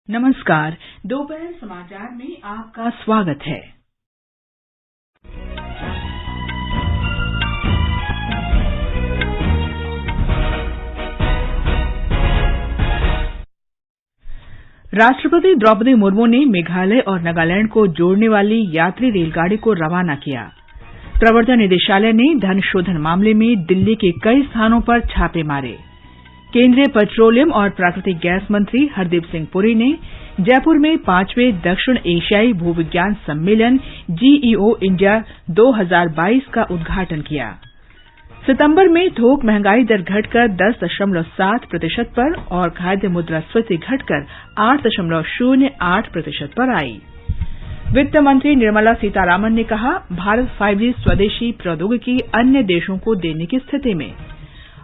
नमस्कार। दोपहर समाचार में आपका स्वागत है। राष्ट्रपति द्रौपदी मुर्मू ने मेघालय और नागालैंड को जोड़ने वाली यात्री रेलगाड़ी को रवाना किया। प्रवर्तन निदेशालय ने धन शोधन मामले में दिल्ली के कई स्थानों पर छापे मारे। केंद्रीय पेट्रोलियम और प्राकृतिक गैस मंत्री हरदीप सिंह पुरी ने जयपुर में 5वें दक्षिण एशियाई भूविज्ञान सम्मेलन GEO इंडिया 2022 का उद्घाटन किया। सितंबर में थोक महंगाई दर घटकर 10.7% पर और खाद्य मुद्रास्फीति घटकर 8.08% पर आई। वित्त मंत्री निर्मला सीतारामन ने कहा, भारत 5G स्वदेशी प्रौद्योगिकी अन्य देशों को देने की स्थिति में।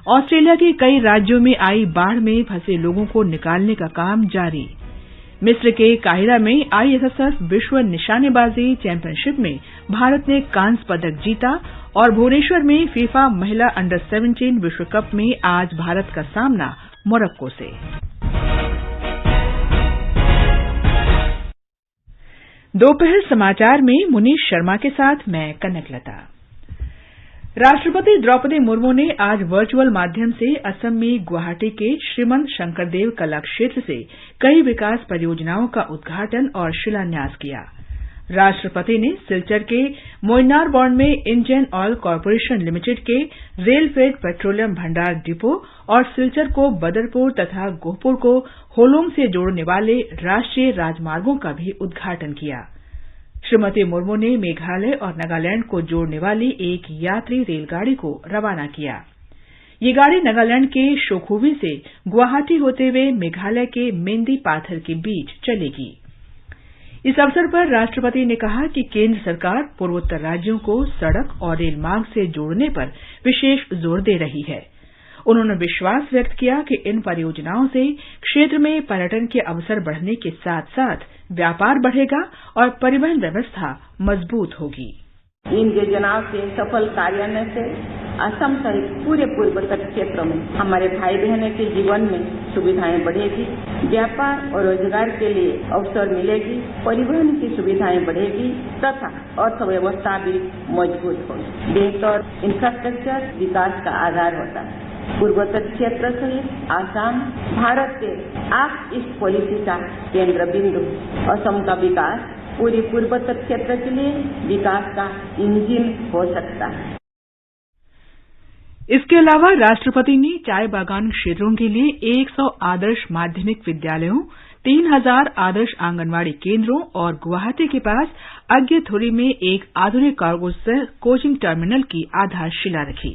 ऑस्ट्रेलिया के कई राज्यों में आई बाढ़ में फंसे लोगों को निकालने का काम जारी। मिस्र के काहिरा में ISSF विश्व निशानेबाजी चैंपियनशिप में भारत ने कांस्य पदक जीता और भुवनेश्वर में फीफा महिला अंडर-17 विश्व कप में आज भारत का सामना मोरक्को से। दोपहर समाचार में मुनीश शर्मा के साथ मैं कनकलता। राष्ट्रपति द्रौपदी मुर्मू ने आज वर्चुअल माध्यम से असम में गुवाहाटी के श्रीमंत शंकरदेव कला क्षेत्र से कई विकास परियोजनाओं का उद्घाटन और शिलान्यास किया। राष्ट्रपति ने सिलचर के मोइनारबॉन्ड में इंडियन ऑयल कॉर्पोरेशन लिमिटेड के रेल फेड पेट्रोलियम भंडार डिपो और सिलचर को बदरपुर तथा गोहपुर को होलोंग से जोड़ने वाले राष्ट्रीय राजमार्गों का भी उद्घाटन किया। श्रीमती मुर्मू ने मेघालय और नागालैंड को जोड़ने वाली एक यात्री रेलगाड़ी को रवाना किया। ये गाड़ी नागालैंड के शोखुवी से गुवाहाटी होते हुए मेघालय के मेंदी पाथर के बीच चलेगी। इस अवसर पर राष्ट्रपति ने कहा कि केंद्र सरकार पूर्वोत्तर राज्यों को सड़क और रेल मार्ग से जोड़ने पर विशेष जोर दे रही है। उन्होंने विश्वास व्यक्त किया कि इन परियोजनाओं से क्षेत्र में पर्यटन के अवसर बढ़ने के साथ साथ व्यापार बढ़ेगा और परिवहन व्यवस्था मजबूत होगी। इन योजनाओं के सफल कार्यान्वयन से असम सहित पूरे पूर्वोत्तर क्षेत्रों में हमारे भाई बहनों के जीवन में सुविधाएं बढ़ेगी, व्यापार और रोजगार के लिए अवसर मिलेगी, परिवहन की सुविधाएं बढ़ेगी तथा अर्थव्यवस्था भी मजबूत होगी। बेहतर इंफ्रास्ट्रक्चर विकास का आधार होता है। पूर्वोत्तर क्षेत्र सहित आसाम भारत के एक्ट ईस्ट पॉलिसी का केंद्र बिंदु। असम का विकास पूरी पूर्वोत्तर क्षेत्र के लिए विकास का इंजन हो सकता है। इसके अलावा राष्ट्रपति ने चाय बागान क्षेत्रों के लिए 100 आदर्श माध्यमिक विद्यालयों, 3000 आदर्श आंगनवाड़ी केंद्रों और गुवाहाटी के पास अज्ञथुरी में एक आधुनिक कोचिंग टर्मिनल की आधारशिला रखी।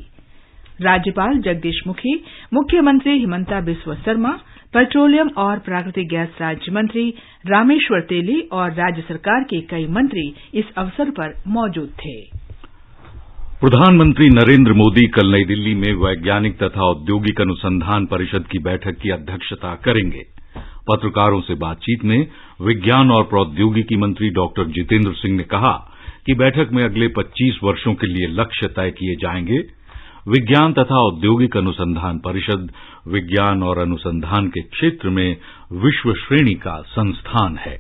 राज्यपाल जगदीश मुखी, मुख्यमंत्री हिमंता बिस्वा शर्मा, पेट्रोलियम और प्राकृतिक गैस राज्य मंत्री रामेश्वर तेली और राज्य सरकार के कई मंत्री इस अवसर पर मौजूद थे। प्रधानमंत्री नरेंद्र मोदी कल नई दिल्ली में वैज्ञानिक तथा औद्योगिक अनुसंधान परिषद की बैठक की अध्यक्षता करेंगे। पत्रकारों से बातचीत में विज्ञान और प्रौद्योगिकी मंत्री डॉक्टर जितेंद्र सिंह ने कहा कि बैठक में अगले 25 वर्षों के लिए लक्ष्य तय किए जाएंगे। विज्ञान तथा औद्योगिक अनुसंधान परिषद विज्ञान और अनुसंधान के क्षेत्र में विश्व श्रेणी का संस्थान है।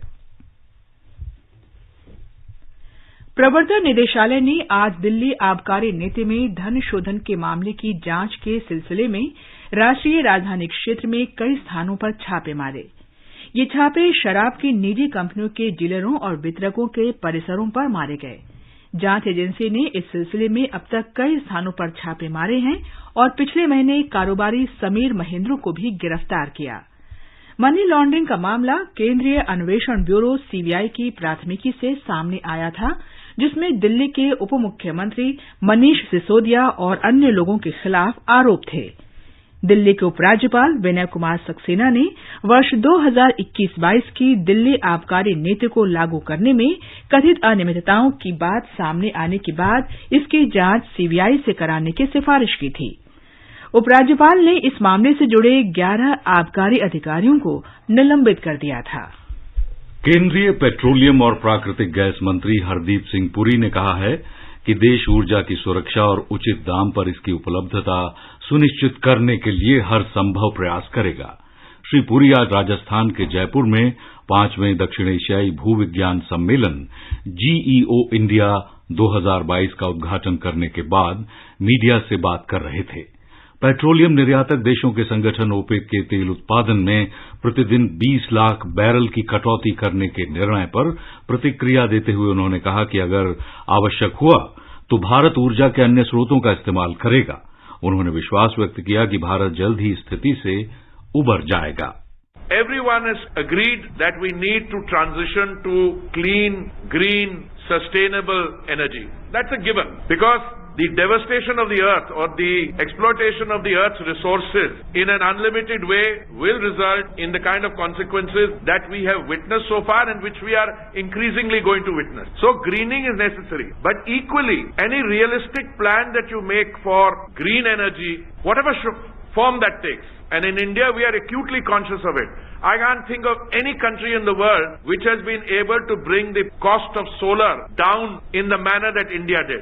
प्रवर्तन निदेशालय ने आज दिल्ली आबकारी नीति में धन शोधन के मामले की जांच के सिलसिले में राष्ट्रीय राजधानी क्षेत्र में कई स्थानों पर छापे मारे। ये छापे शराब की निजी कंपनियों के डीलरों और वितरकों के परिसरों पर मारे गए। जांच एजेंसी ने इस सिलसिले में अब तक कई स्थानों पर छापे मारे हैं और पिछले महीने कारोबारी समीर महेंद्र को भी गिरफ्तार किया। मनी लॉन्ड्रिंग का मामला केंद्रीय अन्वेषण ब्यूरो CBI की प्राथमिकी से सामने आया था, जिसमें दिल्ली के उप मुख्यमंत्री मनीष सिसोदिया और अन्य लोगों के खिलाफ आरोप थे। दिल्ली के उपराज्यपाल विनय कुमार सक्सेना ने वर्ष 2021-22 की दिल्ली आबकारी नीति को लागू करने में कथित अनियमितताओं की बात सामने आने के बाद इसकी जांच CBI से कराने की सिफारिश की थी। उपराज्यपाल ने इस मामले से जुड़े 11 आबकारी अधिकारियों को निलंबित कर दिया था। केंद्रीय पेट्रोलियम और प्राकृतिक गैस मंत्री हरदीप सिंह पुरी ने कहा है कि देश ऊर्जा की सुरक्षा और उचित दाम पर इसकी उपलब्धता सुनिश्चित करने के लिए हर संभव प्रयास करेगा। श्री पुरी आज राजस्थान के जयपुर में 5वें दक्षिण एशियाई भूविज्ञान सम्मेलन GEO इंडिया 2022 का उद्घाटन करने के बाद मीडिया से बात कर रहे थे। पेट्रोलियम निर्यातक देशों के संगठन ओपेक के तेल उत्पादन में प्रतिदिन 20 लाख बैरल की कटौती करने के निर्णय पर प्रतिक्रिया देते हुए उन्होंने कहा कि अगर आवश्यक हुआ तो भारत ऊर्जा के अन्य स्रोतों का इस्तेमाल करेगा। उन्होंने विश्वास व्यक्त किया कि भारत जल्द ही स्थिति से उबर जाएगा। Everyone has agreed that we need to transition to clean, green, sustainable energy. That's a given because the devastation of the earth or the exploitation of the earth's resources in an unlimited way will result in the kind of consequences that we have witnessed so far and which we are increasingly going to witness. So greening is necessary. But equally, any realistic plan that you make for green energy, whatever form that takes, and in India we are acutely conscious of it. I can't think of any country in the world which has been able to bring the cost of solar down in the manner that India did.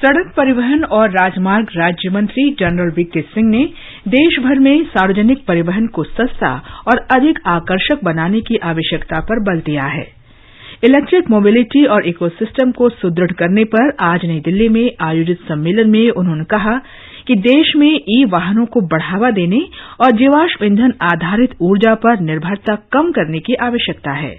सड़क परिवहन और राजमार्ग राज्य मंत्री general VK Singh ने देश भर में सार्वजनिक परिवहन को सस्ता और अधिक आकर्षक बनाने की आवश्यकता पर बल दिया है। इलेक्ट्रिक मोबिलिटी और इकोसिस्टम को सुदृढ़ करने पर आज नई दिल्ली में आयोजित सम्मेलन में उन्होंने कहा कि देश में ई वाहनों को बढ़ावा देने और जीवाश्म ईंधन आधारित ऊर्जा पर निर्भरता कम करने की आवश्यकता है।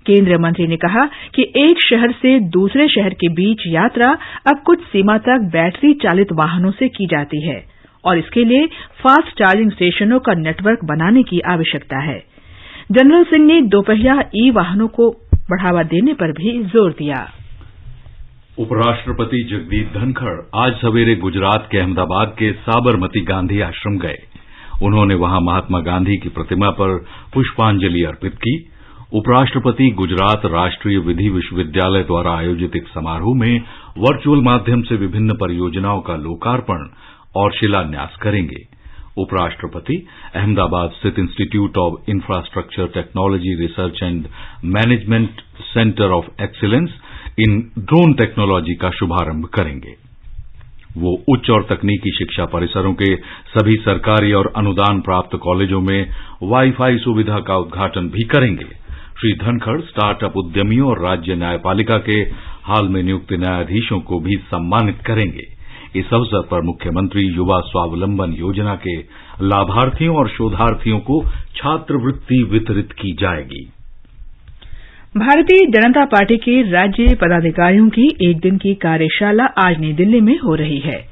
केंद्रीय मंत्री ने कहा कि एक शहर से दूसरे शहर के बीच यात्रा अब कुछ सीमा तक बैटरी चालित वाहनों से की जाती है और इसके लिए फास्ट चार्जिंग स्टेशनों का नेटवर्क बनाने की आवश्यकता है। जनरल सिंह ने दोपहिया ई वाहनों को बढ़ावा देने पर भी जोर दिया। उपराष्ट्रपति जगदीप धनखड़ आज सवेरे गुजरात के अहमदाबाद के साबरमती गांधी आश्रम गए। उन्होंने वहां महात्मा गांधी की प्रतिमा पर पुष्पांजलि अर्पित की। उपराष्ट्रपति गुजरात राष्ट्रीय विधि विश्वविद्यालय द्वारा आयोजित एक समारोह में वर्चुअल माध्यम से विभिन्न परियोजनाओं का लोकार्पण और शिलान्यास करेंगे। उपराष्ट्रपति अहमदाबाद स्थित institute of infrastructure technology research and management centre of excellence in drone technology का शुभारंभ करेंगे। वो उच्च और तकनीकी शिक्षा परिसरों के सभी सरकारी और अनुदान प्राप्त कॉलेजों में वाईफाई सुविधा का उद्घाटन भी करेंगे। श्री धनखड़ स्टार्टअप उद्यमियों और राज्य न्यायपालिका के हाल में नियुक्त न्यायाधीशों को भी सम्मानित करेंगे। इस अवसर पर मुख्यमंत्री युवा स्वावलंबन योजना के लाभार्थियों और शोधार्थियों को छात्रवृत्ति वितरित की जाएगी। भारतीय जनता पार्टी के राज्य पदाधिकारियों की एक दिन की कार्यशाला आज नई दिल्ली में हो रही है।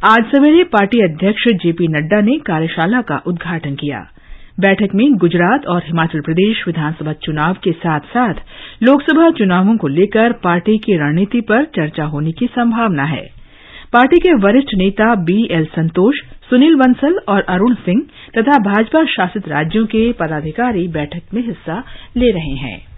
आज सवेरे पार्टी अध्यक्ष जेपी नड्डा ने कार्यशाला का उद्घाटन किया। बैठक में गुजरात और हिमाचल प्रदेश विधानसभा चुनाव के साथ साथ लोकसभा चुनावों को लेकर पार्टी की रणनीति पर चर्चा होने की संभावना है। पार्टी के वरिष्ठ नेता बीएल संतोष, सुनील बंसल और अरुण सिंह तथा भाजपा शासित राज्यों के पदाधिकारी बैठक में हिस्सा ले रहे हैं।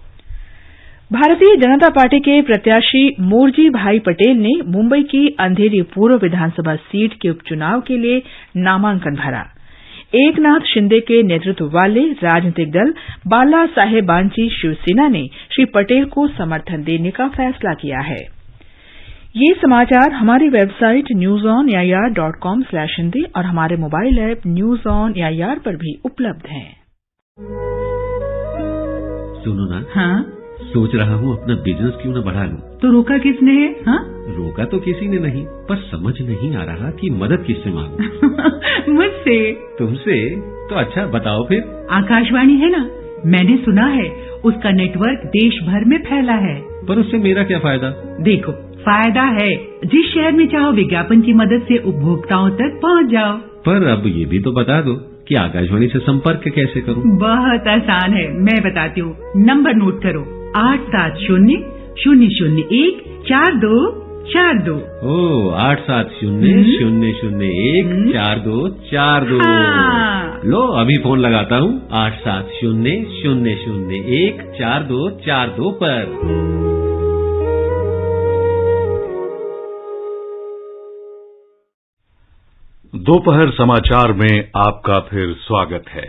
भारतीय जनता पार्टी के प्रत्याशी मोरजी भाई पटेल ने मुंबई की अंधेरी पूर्व विधानसभा सीट के उपचुनाव के लिए नामांकन भरा। एकनाथ शिंदे के नेतृत्व वाले राजनीतिक दल बाला साहेबांची शिवसेना ने श्री पटेल को समर्थन देने का फैसला किया है। ये समाचार हमारी वेबसाइट newsonair.com/हिंदी और हमारे mobile app news on AIR पर भी उपलब्ध हैं। सुनो ना। हाँ? सोच रहा हूँ अपना बिजनेस क्यों न बढ़ा लूं। तो रोका किसने है? हाँ? रोका तो किसी ने नहीं, पर समझ नहीं आ रहा कि मदद किससे मांगूं। मुझसे। तुमसे? तो अच्छा बताओ फिर। आकाशवाणी है ना, मैंने सुना है उसका नेटवर्क देश भर में फैला है। पर उससे मेरा क्या फायदा? देखो, फायदा है। जिस शहर में चाहो विज्ञापन की मदद से उपभोक्ताओं तक पहुँच जाओ। पर अब ये भी तो बता दो कि आकाशवाणी से संपर्क कैसे करूं? बहुत आसान है, मैं बताती हूँ। नंबर नोट करो, 870-001-4242। 870-001-4242। हाँ। लो अभी फोन लगाता हूँ 870-001-4242 पर। दोपहर समाचार में आपका फिर स्वागत है।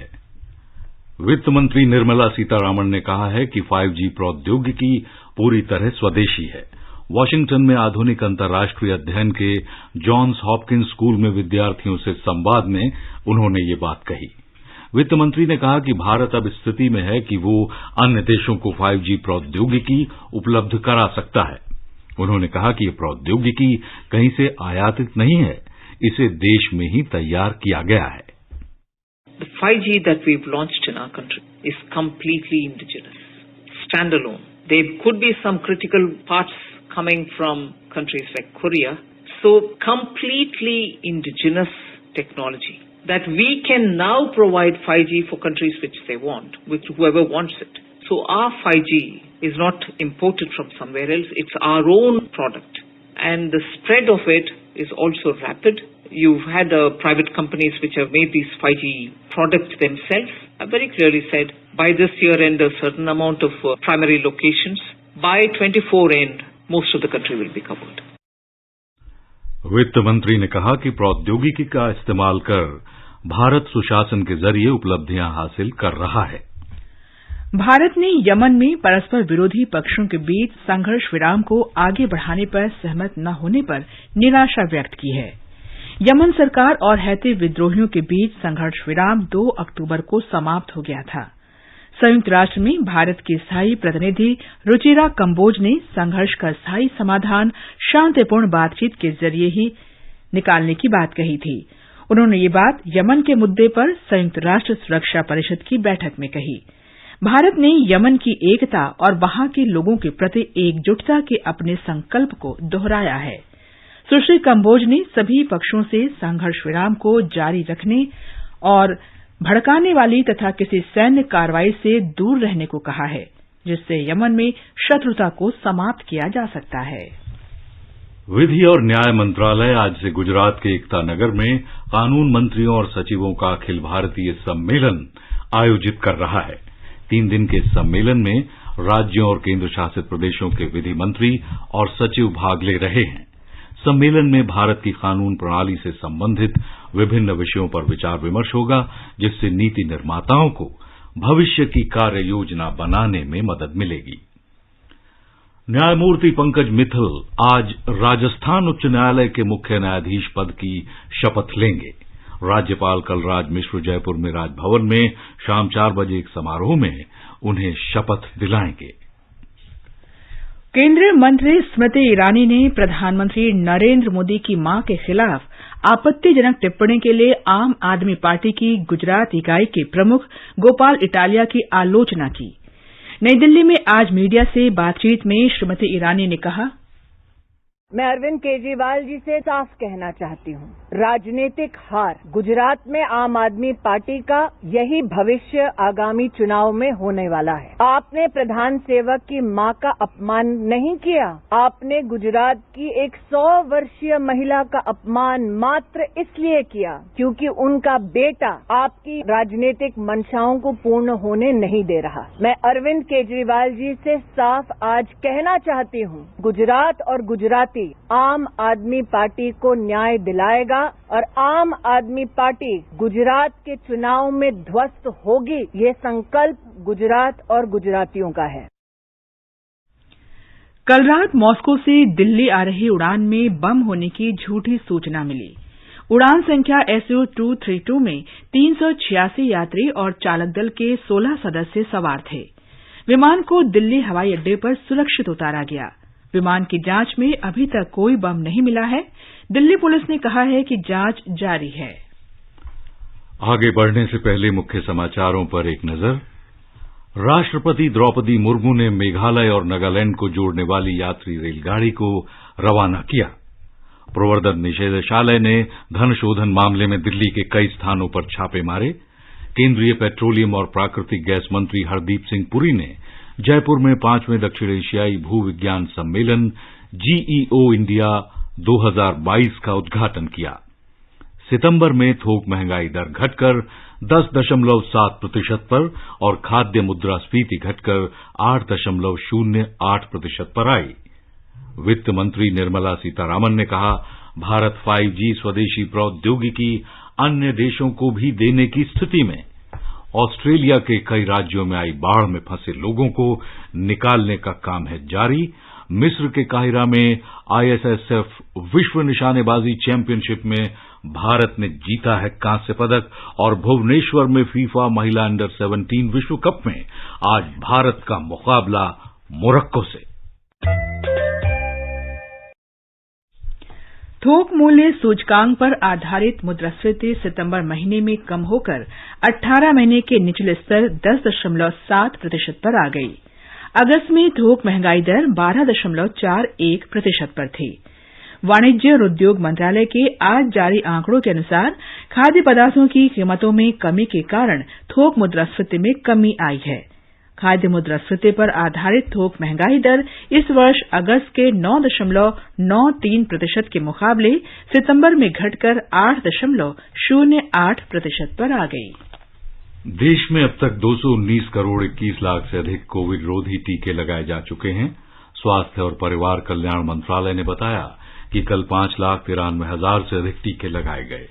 वित्त मंत्री निर्मला सीतारामन ने कहा है कि 5G प्रौद्योगिकी पूरी तरह स्वदेशी है। वॉशिंगटन में आधुनिक अंतर्राष्ट्रीय अध्ययन के जॉन्स हॉपकिंस स्कूल में विद्यार्थियों से संवाद में उन्होंने ये बात कही। वित्त मंत्री ने कहा कि भारत अब स्थिति में है कि वो अन्य देशों को 5G प्रौद्योगिकी उपलब्ध करा सकता है। उन्होंने कहा कि ये प्रौद्योगिकी कहीं से आयातित नहीं है, इसे देश में ही तैयार किया गया है। The 5G that we've launched in our country is completely indigenous, standalone. There could be some critical parts coming from countries like Korea, so completely indigenous technology that we can now provide 5G for countries which they want, with whoever wants it. So our 5G is not imported from somewhere else, it's our own product. And the spread of it is also rapid. You've had private companies which have made these 5G products themselves, have very clearly said, by this year end a certain amount of primary locations, by 24 end, most of the country will be covered. वित्त मंत्री ने कहा कि प्रौद्योगिकी का इस्तेमाल कर भारत सुशासन के जरिए उपलब्धियां हासिल कर रहा है। भारत ने यमन में परस्पर विरोधी पक्षों के बीच संघर्ष विराम को आगे बढ़ाने पर सहमत न होने पर निराशा व्यक्त की है। यमन सरकार और हैती विद्रोहियों के बीच संघर्ष विराम 2 अक्टूबर को समाप्त हो गया था। संयुक्त राष्ट्र में भारत के स्थायी प्रतिनिधि रुचिरा कंबोज ने संघर्ष का स्थायी समाधान शांतिपूर्ण बातचीत के जरिए ही निकालने की बात कही थी। उन्होंने ये बात यमन के मुद्दे पर संयुक्त राष्ट्र सुरक्षा परिषद की बैठक में कही। भारत ने यमन की एकता और वहां के लोगों के प्रति एकजुटता के अपने संकल्प को दोहराया है। सुश्री कंबोज ने सभी पक्षों से संघर्ष विराम को जारी रखने और भड़काने वाली तथा किसी सैन्य कार्रवाई से दूर रहने को कहा है, जिससे यमन में शत्रुता को समाप्त किया जा सकता है। विधि और न्याय मंत्रालय आज से गुजरात के एकता नगर में कानून मंत्रियों और सचिवों का अखिल भारतीय सम्मेलन आयोजित कर रहा है। 3 दिन के इस सम्मेलन में राज्यों और केंद्र शासित प्रदेशों के विधि मंत्री और सचिव भाग ले रहे हैं। सम्मेलन में भारत की कानून प्रणाली से संबंधित विभिन्न विषयों पर विचार विमर्श होगा, जिससे नीति निर्माताओं को भविष्य की कार्य योजना बनाने में मदद मिलेगी। न्यायमूर्ति पंकज मित्तल आज राजस्थान उच्च न्यायालय के मुख्य न्यायाधीश पद की शपथ लेंगे। राज्यपाल कलराज मिश्र जयपुर में राजभवन में शाम 4 बजे एक समारोह में उन्हें शपथ दिलाएंगे। केंद्रीय मंत्री स्मृति ईरानी ने प्रधानमंत्री नरेंद्र मोदी की मां के खिलाफ आपत्तिजनक टिप्पणी के लिए आम आदमी पार्टी की गुजरात इकाई के प्रमुख गोपाल इटालिया की आलोचना की। नई दिल्ली में आज मीडिया से बातचीत में श्रीमती ईरानी ने कहा, मैं अरविंद केजरीवाल जी से साफ कहना चाहती हूँ, राजनीतिक हार गुजरात में आम आदमी पार्टी का यही भविष्य आगामी चुनाव में होने वाला है। आपने प्रधान सेवक की मां का अपमान नहीं किया, आपने गुजरात की एक 100 वर्षीय महिला का अपमान मात्र इसलिए किया क्योंकि उनका बेटा आपकी राजनीतिक मंशाओं को पूर्ण होने नहीं दे रहा। मैं अरविंद केजरीवाल जी से साफ आज कहना चाहती हूँ, गुजरात और गुजराती आम आदमी पार्टी को न्याय दिलाएगा और आम आदमी पार्टी गुजरात के चुनाव में ध्वस्त होगी, ये संकल्प गुजरात और गुजरातियों का है। कल रात मॉस्को से दिल्ली आ रही उड़ान में बम होने की झूठी सूचना मिली। उड़ान संख्या SU-232 में 386 यात्री और चालक दल के 16 सदस्य सवार थे। विमान को दिल्ली हवाई अड्डे पर सुरक्षित उतारा गया। विमान की जांच में अभी तक कोई बम नहीं मिला है। दिल्ली पुलिस ने कहा है कि जांच जारी है। आगे बढ़ने से पहले मुख्य समाचारों पर एक नजर। राष्ट्रपति द्रौपदी मुर्मू ने मेघालय और नागालैंड को जोड़ने वाली यात्री रेलगाड़ी को रवाना किया। प्रवर्तन निदेशालय ने धन शोधन मामले में दिल्ली के कई स्थानों पर छापे मारे। केंद्रीय पेट्रोलियम और प्राकृतिक गैस मंत्री हरदीप सिंह पुरी ने जयपुर में 5वें दक्षिण एशियाई भू विज्ञान सम्मेलन GEO इंडिया 2022 का उद्घाटन किया। सितंबर में थोक महंगाई दर घटकर 10.7% पर और खाद्य मुद्रास्फीति घटकर 8.08% पर आई। वित्त मंत्री निर्मला सीतारामन ने कहा, भारत 5G स्वदेशी प्रौद्योगिकी अन्य देशों को भी देने की स्थिति में। ऑस्ट्रेलिया के कई राज्यों में आई बाढ़ में फंसे लोगों को निकालने का काम है जारी। मिस्र के काहिरा में ISSF विश्व निशानेबाजी चैंपियनशिप में भारत ने जीता है कांस्य पदक और भुवनेश्वर में फीफा महिला अंडर 17 विश्व कप में आज भारत का मुकाबला मोरक्को से। थोक मूल्य सूचकांक पर आधारित मुद्रास्फीति सितंबर महीने में कम होकर 18 महीने के निचले स्तर 10.7% पर आ गई। अगस्त में थोक महंगाई दर 12.41% पर थी। वाणिज्य और उद्योग मंत्रालय के आज जारी आंकड़ों के अनुसार खाद्य पदार्थों की कीमतों में कमी के कारण थोक मुद्रास्फीति में कमी आई है। खाद्य मुद्रास्फीति पर आधारित थोक महंगाई दर इस वर्ष अगस्त के 9.93% के मुकाबले सितंबर में घटकर 8.08% पर आ गई। देश में अब तक 219 करोड़ 21 लाख से अधिक कोविड रोधी टीके लगाए जा चुके हैं। स्वास्थ्य और परिवार कल्याण मंत्रालय ने बताया कि कल 5,93,000 से अधिक टीके लगाए गए।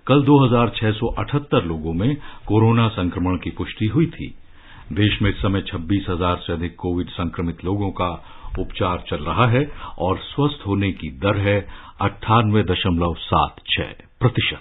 कल 2,678 लोगों में कोरोना संक्रमण की पुष्टि हुई थी। देश में इस समय 26,000 से अधिक कोविड संक्रमित लोगों का उपचार चल रहा है और स्वस्थ होने की दर है 98.76%।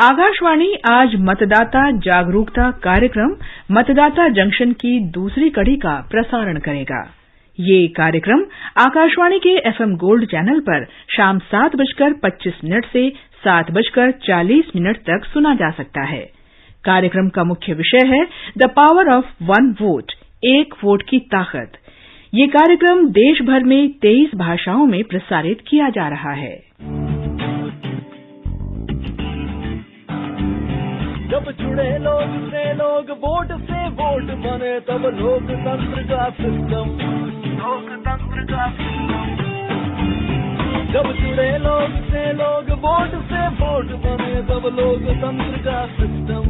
आकाशवाणी आज मतदाता जागरूकता कार्यक्रम मतदाता जंक्शन की दूसरी कड़ी का प्रसारण करेगा। ये कार्यक्रम आकाशवाणी के FM गोल्ड चैनल पर शाम 7:25 से 7:40 तक सुना जा सकता है। कार्यक्रम का मुख्य विषय है the power of one vote, एक वोट की ताकत। ये कार्यक्रम देश भर में 23 भाषाओं में प्रसारित किया जा रहा है। जब जुड़े लोग से लोग वोट से वोट बने तब लोकतंत्र का सिस्टम जब जुड़े लोग से लोग वोट से वोट बने तब लोकतंत्र का सिस्टम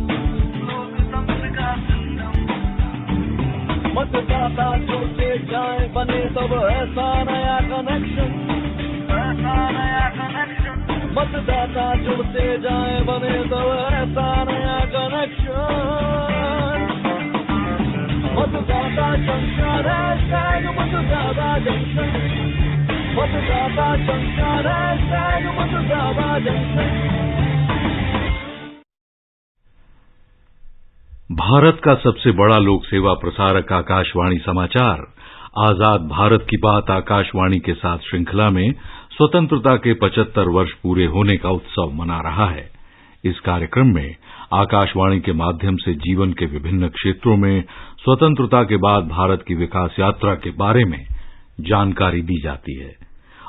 मतदाता जुड़ते जाए बने तब ऐसा नया कनेक्शन मतदाता जुड़ते जाए बने तब ऐसा नया कनेक्शन मतदाता जंक्शन मतदाता जंक्शन मतदाता जंक्शन मतदाता जंक्शन। भारत का सबसे बड़ा लोक सेवा प्रसारक आकाशवाणी समाचार आजाद भारत की बात आकाशवाणी के साथ श्रृंखला में स्वतंत्रता के 75 वर्ष पूरे होने का उत्सव मना रहा है। इस कार्यक्रम में आकाशवाणी के माध्यम से जीवन के विभिन्न क्षेत्रों में स्वतंत्रता के बाद भारत की विकास यात्रा के बारे में जानकारी दी जाती है।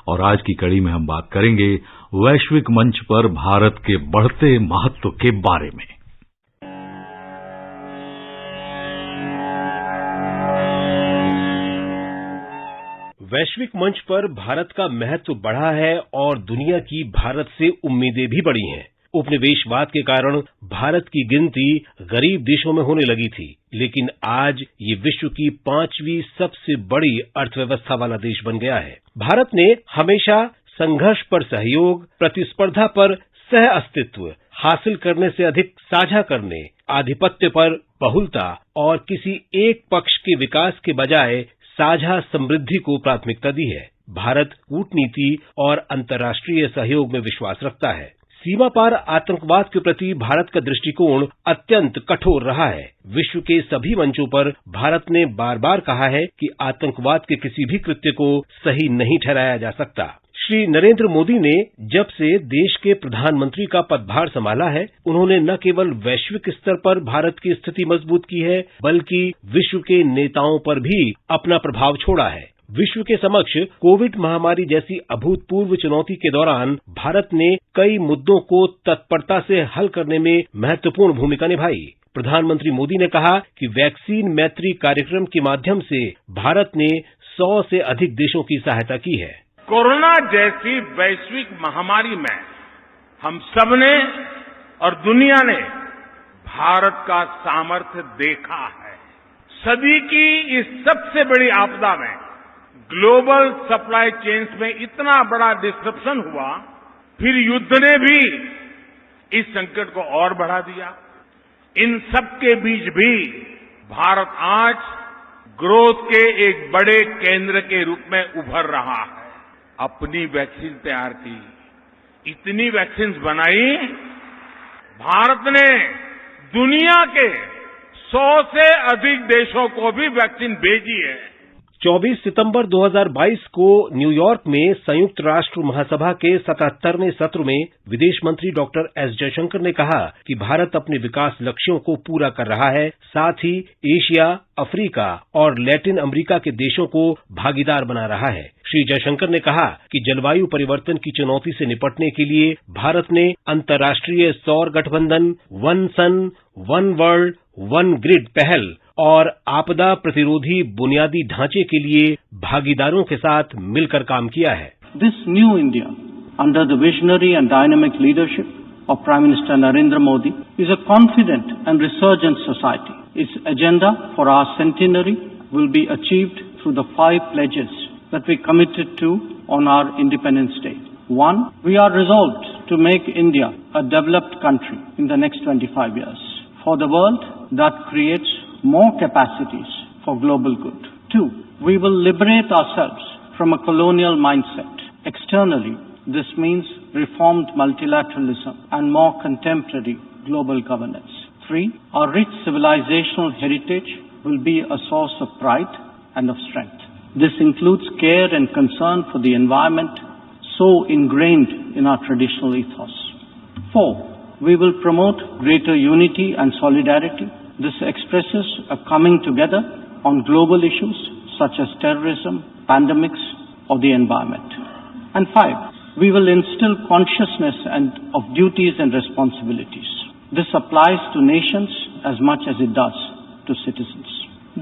और आज की कड़ी में हम बात करेंगे वैश्विक मंच पर भारत के बढ़ते महत्व के बारे में। वैश्विक मंच पर भारत का महत्व बढ़ा है और दुनिया की भारत से उम्मीदें भी बढ़ी हैं। उपनिवेशवाद के कारण भारत की गिनती गरीब देशों में होने लगी थी, लेकिन आज ये विश्व की 5वीं सबसे बड़ी अर्थव्यवस्था वाला देश बन गया है। भारत ने हमेशा संघर्ष पर सहयोग, प्रतिस्पर्धा पर सह अस्तित्व, हासिल करने से अधिक साझा करने, आधिपत्य पर बहुलता और किसी एक पक्ष के विकास के बजाय साझा समृद्धि को प्राथमिकता दी है। भारत कूटनीति और अंतर्राष्ट्रीय सहयोग में विश्वास रखता है। सीमा पार आतंकवाद के प्रति भारत का दृष्टिकोण अत्यंत कठोर रहा है। विश्व के सभी मंचों पर भारत ने बार बार कहा है कि आतंकवाद के किसी भी कृत्य को सही नहीं ठहराया जा सकता। श्री नरेंद्र मोदी ने जब से देश के प्रधानमंत्री का पदभार संभाला है, उन्होंने न केवल वैश्विक स्तर पर भारत की स्थिति मजबूत की है, बल्कि विश्व के नेताओं पर भी अपना प्रभाव छोड़ा है। विश्व के समक्ष कोविड महामारी जैसी अभूतपूर्व चुनौती के दौरान भारत ने कई मुद्दों को तत्परता से हल करने में महत्वपूर्ण भूमिका निभाई। प्रधानमंत्री मोदी ने कहा कि वैक्सीन मैत्री कार्यक्रम के माध्यम से भारत ने 100 से अधिक देशों की सहायता की है। कोरोना जैसी वैश्विक महामारी में हम सबने और दुनिया ने भारत का सामर्थ्य देखा है। सदी की इस सबसे बड़ी आपदा में ग्लोबल सप्लाई चेन्स में इतना बड़ा डिस्ट्रप्शन हुआ, फिर युद्ध ने भी इस संकट को और बढ़ा दिया। इन सबके बीच भी भारत आज ग्रोथ के एक बड़े केंद्र के रूप में उभर रहा है। अपनी वैक्सीन तैयार की, इतनी वैक्सीन बनाई, भारत ने दुनिया के 100 से अधिक देशों को भी वैक्सीन भेजी है। 24 सितंबर 2022 को न्यूयॉर्क में संयुक्त राष्ट्र महासभा के 77वें सत्र में विदेश मंत्री डॉक्टर एस जयशंकर ने कहा कि भारत अपने विकास लक्ष्यों को पूरा कर रहा है, साथ ही एशिया, अफ्रीका और लैटिन अमेरिका के देशों को भागीदार बना रहा है। श्री जयशंकर ने कहा कि जलवायु परिवर्तन की चुनौती से निपटने के लिए भारत ने अंतर्राष्ट्रीय सौर गठबंधन, वन सन, वन वर्ल्ड, वन ग्रिड पहल और आपदा प्रतिरोधी बुनियादी ढांचे के लिए भागीदारों के साथ मिलकर काम किया है। This new India, under the visionary and dynamic leadership of Prime Minister Narendra Modi, is a confident and resurgent society. Its agenda for our centenary will be achieved through the 5 pledges that we committed to on our Independence Day. 1. We are resolved to make India a developed country in the next 25 years for the world that creates more capacities for global good. 2. We will liberate ourselves from a colonial mindset. Externally, this means reformed multilateralism and more contemporary global governance. 3. Our rich civilizational heritage will be a source of pride and of strength. This includes care and concern for the environment, so ingrained in our traditional ethos. 4. We will promote greater unity and solidarity. This expresses a coming together on global issues such as terrorism, pandemics, or the environment. And 5, we will instill consciousness of duties and responsibilities. This applies to nations as much as it does to citizens.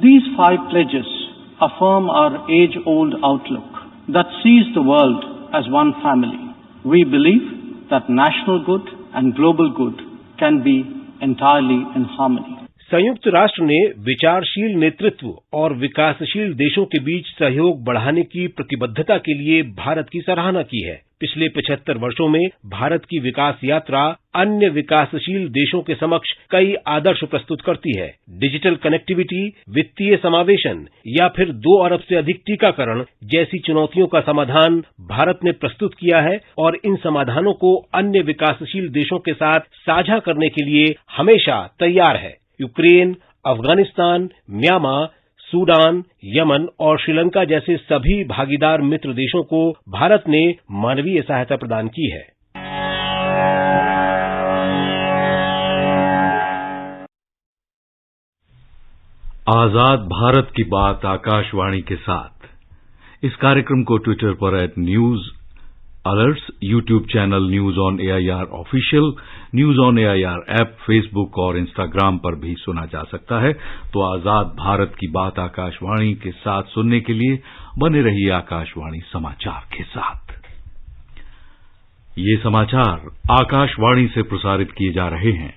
These 5 pledges affirm our age-old outlook that sees the world as one family. We believe that national good and global good can be entirely in harmony. संयुक्त राष्ट्र ने विचारशील नेतृत्व और विकासशील देशों के बीच सहयोग बढ़ाने की प्रतिबद्धता के लिए भारत की सराहना की है। पिछले 75 वर्षों में भारत की विकास यात्रा अन्य विकासशील देशों के समक्ष कई आदर्श प्रस्तुत करती है। डिजिटल कनेक्टिविटी, वित्तीय समावेशन या फिर 2 अरब से अधिक टीकाकरण जैसी चुनौतियों का समाधान भारत ने प्रस्तुत किया है और इन समाधानों को अन्य विकासशील देशों के साथ साझा करने के लिए हमेशा तैयार है। Ukraine, Afghanistan, Myanmar, Sudan, Yemen और श्रीलंका जैसे सभी भागीदार मित्र देशों को भारत ने मानवीय सहायता प्रदान की है। आजाद भारत की बात आकाशवाणी के साथ। इस कार्यक्रम को ट्विटर पर @news alerts, YouTube channel news on AIR official, news on AIR app, Facebook और इंस्टाग्राम पर भी सुना जा सकता है। तो आजाद भारत की बात आकाशवाणी के साथ सुनने के लिए बने रहिए आकाशवाणी समाचार के साथ। ये समाचार आकाशवाणी से प्रसारित किए जा रहे हैं।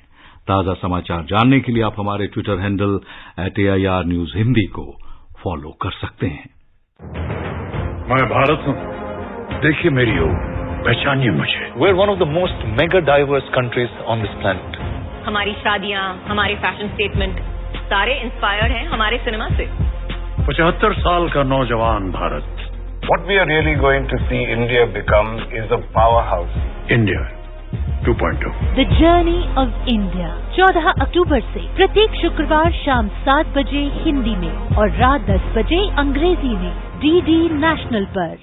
ताजा समाचार जानने के लिए आप हमारे Twitter handle @AIR News Hindi को फॉलो कर सकते हैं। मैं भारत हूं, देखिए मेरी ओर, पहचानिए मुझे। We're one of the most mega diverse countries on this planet. हमारी शादियां, हमारे फैशन स्टेटमेंट सारे इंस्पायर्ड हैं हमारे सिनेमा से। 75 साल का नौजवान Bharat. What we are really going to see India become is a powerhouse. India 2.0. The Journey of India 14 अक्टूबर से प्रत्येक शुक्रवार शाम 7 बजे हिंदी में और रात 10 बजे अंग्रेजी में DD नेशनल पर।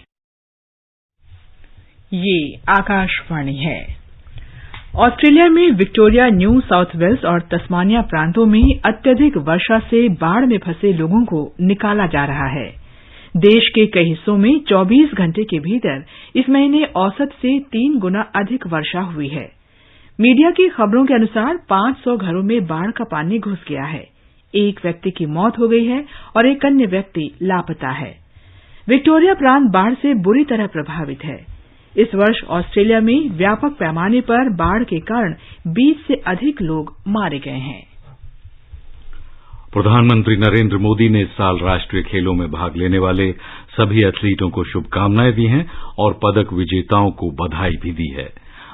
ये आकाशवाणी है। ऑस्ट्रेलिया में विक्टोरिया, न्यू साउथ वेल्स और तस्मानिया प्रांतों में अत्यधिक वर्षा से बाढ़ में फंसे लोगों को निकाला जा रहा है। देश के कई हिस्सों में 24 घंटे के भीतर इस महीने औसत से 3 गुना अधिक वर्षा हुई है। मीडिया की खबरों के अनुसार 500 घरों में बाढ़ का पानी घुस गया है। एक व्यक्ति की मौत हो गई है और एक अन्य व्यक्ति लापता है। विक्टोरिया प्रांत बाढ़ से बुरी तरह प्रभावित है। इस वर्ष ऑस्ट्रेलिया में व्यापक पैमाने पर बाढ़ के कारण 20 से अधिक लोग मारे गए हैं। प्रधानमंत्री नरेंद्र मोदी ने इस साल राष्ट्रीय खेलों में भाग लेने वाले सभी एथलीटों को शुभकामनाएं दी हैं और पदक विजेताओं को बधाई भी दी है।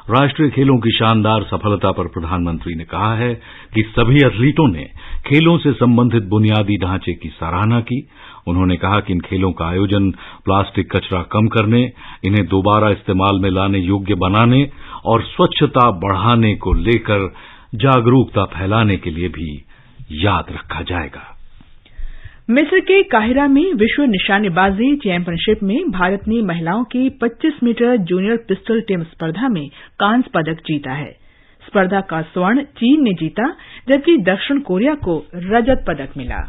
राष्ट्रीय खेलों की शानदार सफलता पर प्रधानमंत्री ने कहा है कि सभी एथलीटों ने खेलों से संबंधित बुनियादी ढांचे की सराहना की। उन्होंने कहा कि इन खेलों का आयोजन प्लास्टिक कचरा कम करने, इन्हें दोबारा इस्तेमाल में लाने योग्य बनाने और स्वच्छता बढ़ाने को लेकर जागरूकता फैलाने के लिए भी याद रखा जाएगा। मिस्र के काहिरा में विश्व निशानेबाजी चैंपियनशिप में भारत ने महिलाओं की 25 मीटर जूनियर पिस्टल टीम स्पर्धा में कांस्य पदक जीता है। स्पर्धा का स्वर्ण चीन ने जीता, जबकि दक्षिण कोरिया को रजत पदक मिला।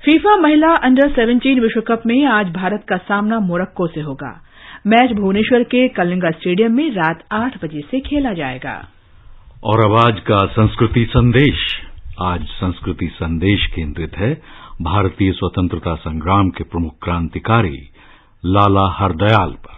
फीफा महिला अंडर 17 विश्व कप में आज भारत का सामना मोरक्को से होगा। मैच भुवनेश्वर के कलिंगा स्टेडियम में रात 8 बजे से खेला जाएगा। और अब आज का संस्कृति संदेश। आज संस्कृति संदेश केंद्रित है भारतीय स्वतंत्रता संग्राम के प्रमुख क्रांतिकारी लाला हरदयाल पर।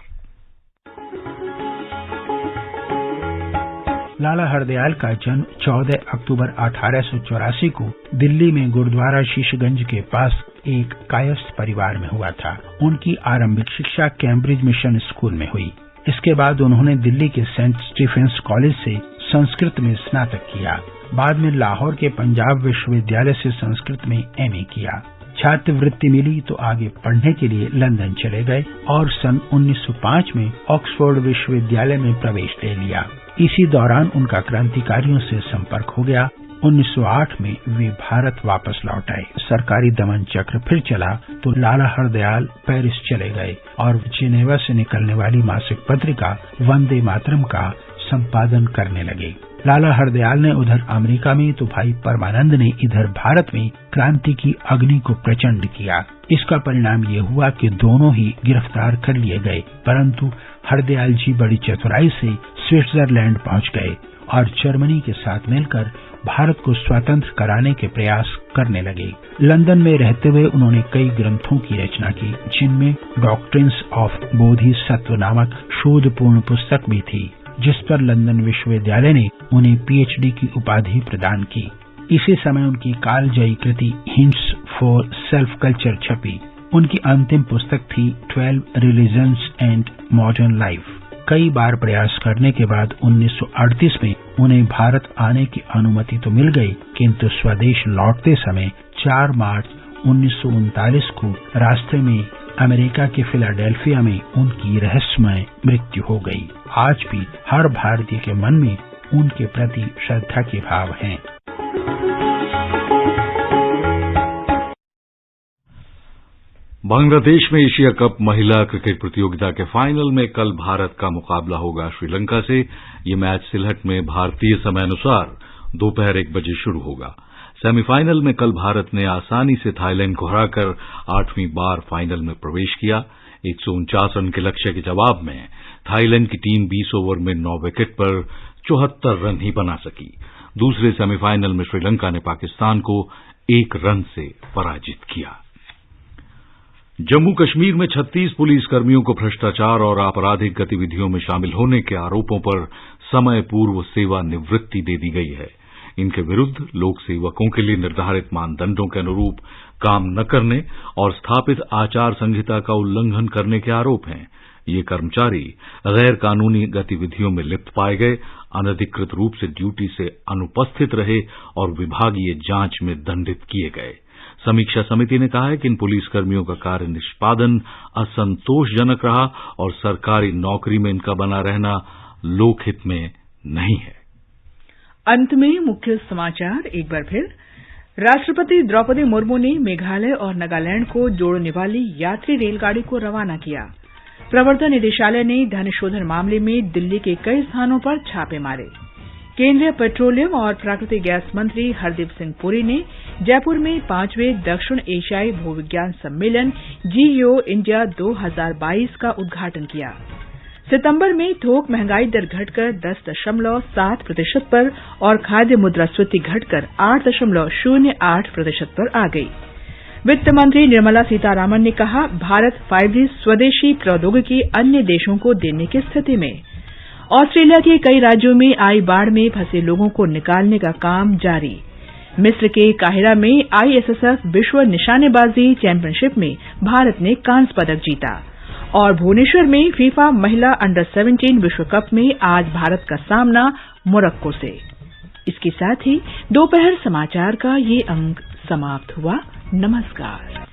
लाला हरदयाल का जन्म 14 अक्टूबर 1884 को दिल्ली में गुरुद्वारा शीशगंज के पास एक कायस्थ परिवार में हुआ था। उनकी आरंभिक शिक्षा कैम्ब्रिज मिशन स्कूल में हुई। इसके बाद उन्होंने दिल्ली के सेंट स्टीफेंस कॉलेज से संस्कृत में स्नातक किया। बाद में लाहौर के पंजाब विश्वविद्यालय से संस्कृत में एमए किया। छात्रवृत्ति मिली तो आगे पढ़ने के लिए लंदन चले गए और सन 1905 में ऑक्सफोर्ड विश्वविद्यालय में प्रवेश ले लिया। इसी दौरान उनका क्रांतिकारियों से संपर्क हो गया। 1908 में वे भारत वापस लौट आए। सरकारी दमन चक्र फिर चला तो लाला हरदयाल पेरिस चले गए और जिनेवा से निकलने वाली मासिक पत्रिका वंदे मातरम का संपादन करने लगे। लाला हरदयाल ने उधर अमेरिका में तो भाई परमानंद ने इधर भारत में क्रांति की अग्नि को प्रचंड किया। इसका परिणाम ये हुआ कि दोनों ही गिरफ्तार कर लिए गए, परंतु हरदयाल जी बड़ी चतुराई से स्विट्जरलैंड पहुंच गए और जर्मनी के साथ मिलकर भारत को स्वतंत्र कराने के प्रयास करने लगे। लंदन में रहते हुए उन्होंने कई ग्रंथों की रचना की, जिनमें डॉक्ट्रिन्स ऑफ बोधिसत्व नामक शोधपूर्ण पुस्तक भी थी, जिस पर लंदन विश्वविद्यालय ने उन्हें पीएचडी की उपाधि प्रदान की। इसी समय उनकी कालजयी कृति हिंट्स फॉर सेल्फ कल्चर छपी। उनकी अंतिम पुस्तक थी 12 रिलीजन्स एंड मॉडर्न लाइफ। कई बार प्रयास करने के बाद 1938 में उन्हें भारत आने की अनुमति तो मिल गई, किंतु स्वदेश लौटते समय 4 मार्च 1939 को रास्ते में अमेरिका के फिलाडेल्फिया में उनकी रहस्यमय मृत्यु हो गई। आज भी हर भारतीय के मन में उनके प्रति श्रद्धा के भाव हैं। बांग्लादेश में एशिया कप महिला क्रिकेट प्रतियोगिता के फाइनल में कल भारत का मुकाबला होगा श्रीलंका से। ये मैच सिलहट में भारतीय समय अनुसार दोपहर 1 बजे शुरू होगा। सेमीफाइनल में कल भारत ने आसानी से थाईलैंड को हराकर 8वीं बार फाइनल में प्रवेश किया। 149 रन के लक्ष्य के जवाब में थाईलैंड की टीम 20 ओवर में 9 विकेट पर 74 रन ही बना सकी। दूसरे सेमीफाइनल में श्रीलंका ने पाकिस्तान को 1 रन से पराजित किया। जम्मू कश्मीर में 36 पुलिसकर्मियों को भ्रष्टाचार और आपराधिक गतिविधियों में शामिल होने के आरोपों पर समय पूर्व सेवा निवृत्ति दे दी गई है। इनके विरुद्ध लोक सेवकों के लिए निर्धारित मानदंडों के अनुरूप काम न करने और स्थापित आचार संहिता का उल्लंघन करने के आरोप हैं। ये कर्मचारी गैर कानूनी गतिविधियों में लिप्त पाए गए, अनधिकृत रूप से ड्यूटी से अनुपस्थित रहे और विभागीय जांच में दंडित किए गए। समीक्षा समिति ने कहा है कि इन पुलिसकर्मियों का कार्य निष्पादन असंतोषजनक रहा और सरकारी नौकरी में इनका बना रहना लोकहित में नहीं है। अंत में मुख्य समाचार एक बार फिर। राष्ट्रपति द्रौपदी मुर्मू ने मेघालय और नागालैंड को जोड़ने वाली यात्री रेलगाड़ी को रवाना किया। प्रवर्तन निदेशालय ने धन शोधन मामले में दिल्ली के कई स्थानों पर छापे मारे। केंद्रीय पेट्रोलियम और प्राकृतिक गैस मंत्री हरदीप सिंह पुरी ने जयपुर में 5वें दक्षिण एशियाई भूविज्ञान सम्मेलन GEO इंडिया 2022 का उद्घाटन किया। सितंबर में थोक महंगाई दर घटकर 10.7% पर और खाद्य मुद्रास्फीति घटकर 8.08% पर आ गई। वित्त मंत्री निर्मला सीतारामन ने कहा, भारत 5G स्वदेशी प्रौद्योगिकी अन्य देशों को देने की स्थिति में। ऑस्ट्रेलिया के कई राज्यों में आई बाढ़ में फंसे लोगों को निकालने का काम जारी। मिस्र के काहिरा में ISSF विश्व निशानेबाजी चैंपियनशिप में भारत ने कांस्य पदक जीता। और भुवनेश्वर में फीफा महिला अंडर 17 विश्व कप में आज भारत का सामना मोरक्को से। इसके साथ ही दोपहर समाचार का ये अंक समाप्त हुआ। नमस्कार।